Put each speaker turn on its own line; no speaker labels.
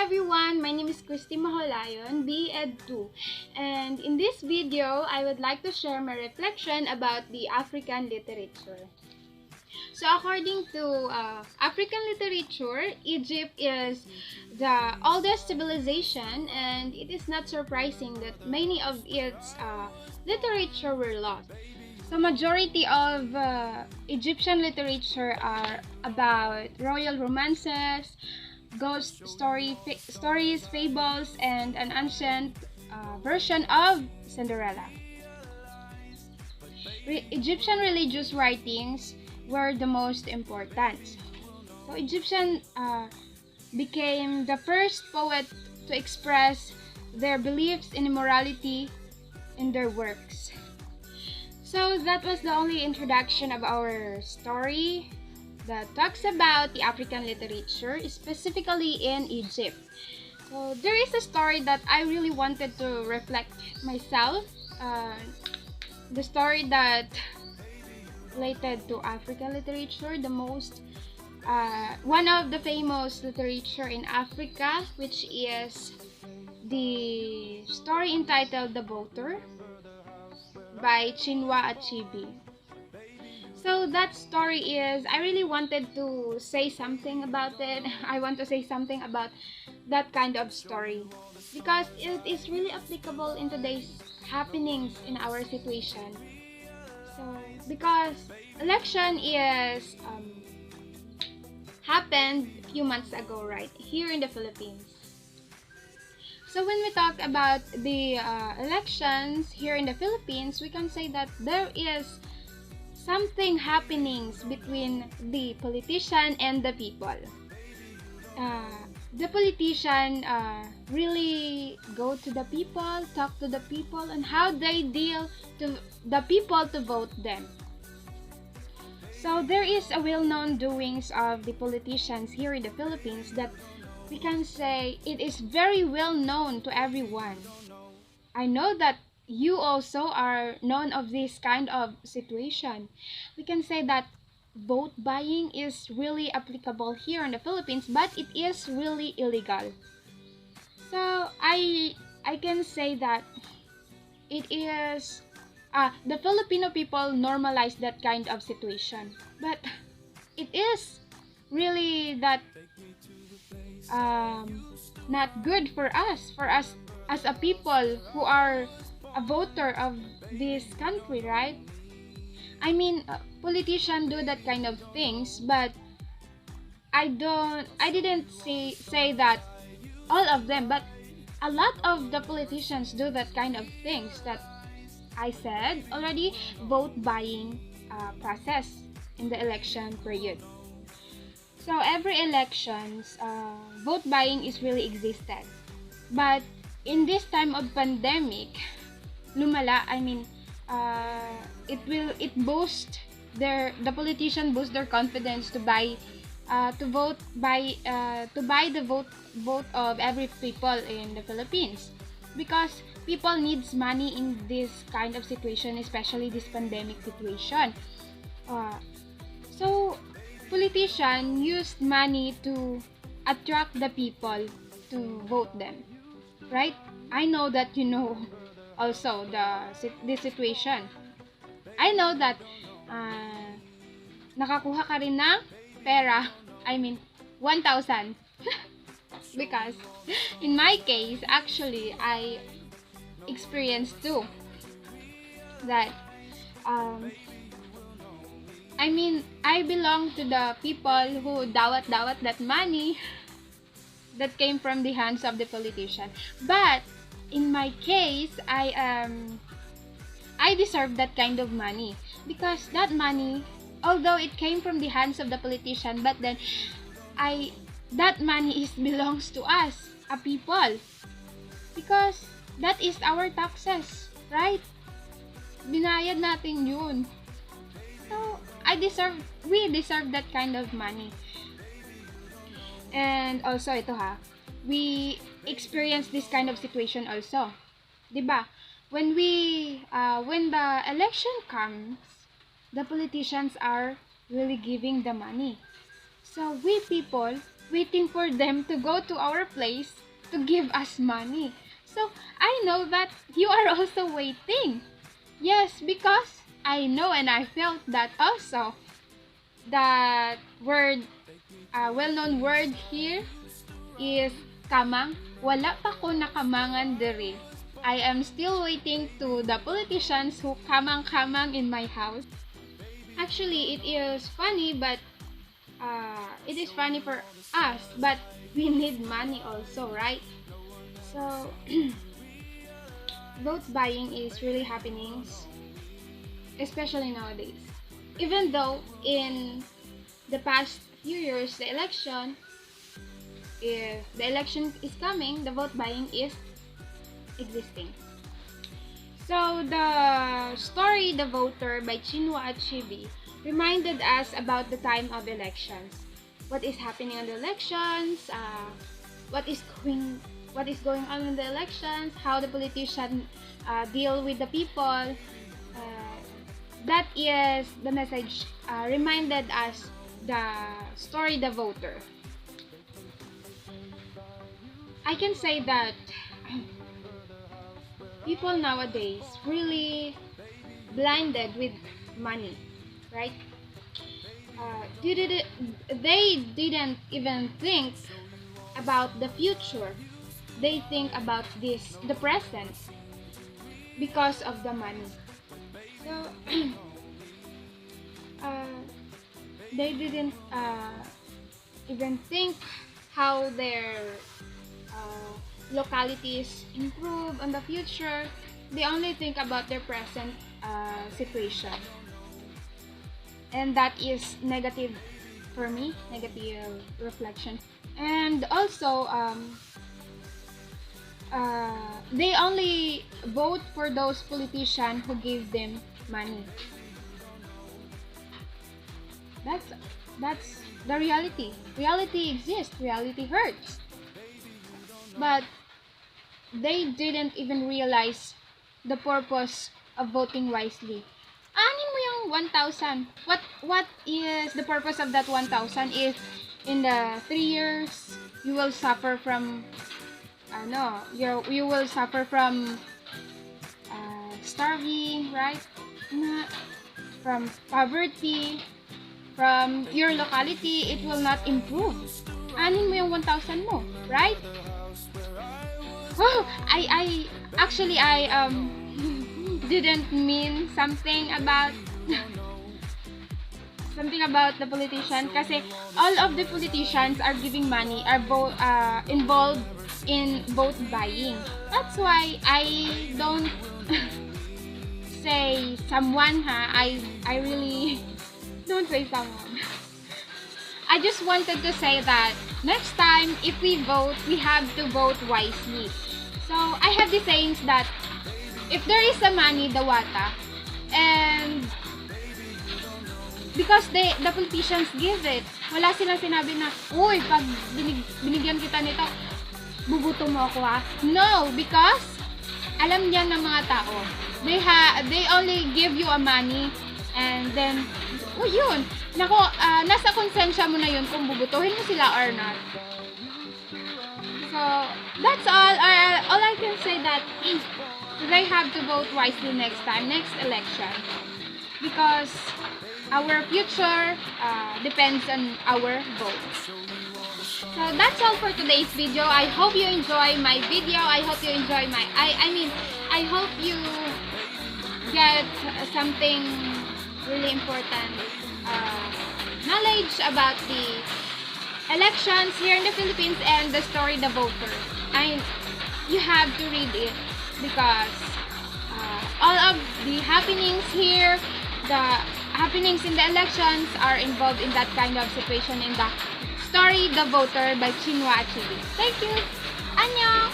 everyone, my name is Christy Maholayon, BEd 2, and in this video, I would like to share my reflection about the African literature. So according to African literature, Egypt is the oldest civilization, and it is not surprising that many of its literature were lost. So majority of Egyptian literature are about royal romances, stories, fables, and an ancient version of Cinderella. Egyptian religious writings were the most important. So Egyptian became the first poet to express their beliefs in immorality in their works. So that was the only introduction of our story that talks about the African literature, specifically in Egypt. So there is a story that I really wanted to reflect myself. The story that related to African literature, one of the famous literature in Africa, which is the story entitled The Voter by Chinua Achebe. So that story is, I really wanted to say something about it. I want to say something about that kind of story because it is really applicable in today's happenings in our situation. So because election is happened a few months ago, right, here in the Philippines. So when we talk about the elections here in the Philippines, we can say that there is something happenings between the politician and the people. The politician really go to the people, talk to the people, and how they deal to the people to vote them. So there is a well-known doings of the politicians here in the Philippines that we can say it is very well known to everyone. I know that you also are known of this kind of situation. We can say that vote buying is really applicable here in the Philippines, but it is really illegal. So I can say that it is the Filipino people normalize that kind of situation, but it is really that not good for us as a people who are a voter of this country, right? I mean, politicians do that kind of things, but I didn't say that all of them, but a lot of the politicians do that kind of things that I said already, vote buying process in the election period. So every elections, vote buying is really existed. But in this time of pandemic, lumala, I mean, the politician boost their confidence to buy the vote of every people in the Philippines, because people needs money in this kind of situation, especially this pandemic situation. So politicians used money to attract the people to vote them, right? I know that you know also the situation. I know that nakakuha ka rin ng pera, I mean 1,000. Because in my case, actually, I experienced too that I mean, I belong to the people who dawat that money that came from the hands of the politician. But in my case, I deserve that kind of money, because that money, although it came from the hands of the politician, but then that money belongs to us, a people, because that is our taxes, right? Binayad natin yun. So we deserve that kind of money. And also ito we experience this kind of situation also, 'di ba? When the election comes, the politicians are really giving the money. So we people waiting for them to go to our place to give us money. So I know that you are also waiting. Yes, because I know and I felt that also. That word, well-known word here is kamang. Wala pa ko nakamangan diri. I am still waiting to the politicians who kamang-kamang in my house. Actually, it is funny, but it is funny for us, but we need money also, right? So, vote buying is really happening, especially nowadays. Even though in the past few years, if the election is coming, the vote buying is existing. So, the story The Voter by Chinua Achebe reminded us about the time of elections. What is happening in the elections, what is going on in the elections, how the politicians deal with the people. That is the message reminded us the story The Voter. I can say that people nowadays really blinded with money, right? They didn't even think about the future. They think about the present, because of the money. So they didn't even think how their localities improve in the future. They only think about their present situation, and that is negative for me, negative reflection. And also they only vote for those politicians who give them money. That's the reality. Reality exists, reality hurts, but they didn't even realize the purpose of voting wisely. Anin mo yung 1,000. What is the purpose of that 1,000 if in the 3 years you will suffer from you will suffer from starving, right? From poverty, from your locality, it will not improve. Anin mo yung 1,000 mo, right? Oh, I actually didn't mean something about the politician, kasi all of the politicians are giving money, are involved in vote buying. That's why I don't say someone, I really don't say someone. I just wanted to say that next time if we vote, we have to vote wisely. So I have the sayings that if there is a money, dawata, and because the politicians give it, wala silang sinabi na, uy, pag binigyan kita nito, bubuto mo ako ha. No, because alam niya ng mga tao. They only give you a money, and then, oh yun, nako, nasa konsensya mo na yun kung bubutuhin mo sila or not. So, that's all. All I can say that they have to vote wisely next time, next election. Because our future depends on our votes. So that's all for today's video. I hope you enjoy my video. I hope you enjoy I hope you get something really important knowledge about the elections here in the Philippines and the story The Voter. You have to read it because all of the happenings here, the happenings in the elections are involved in that kind of situation in the story The Voter by Chinua Achebe. Thank you! Annyeong!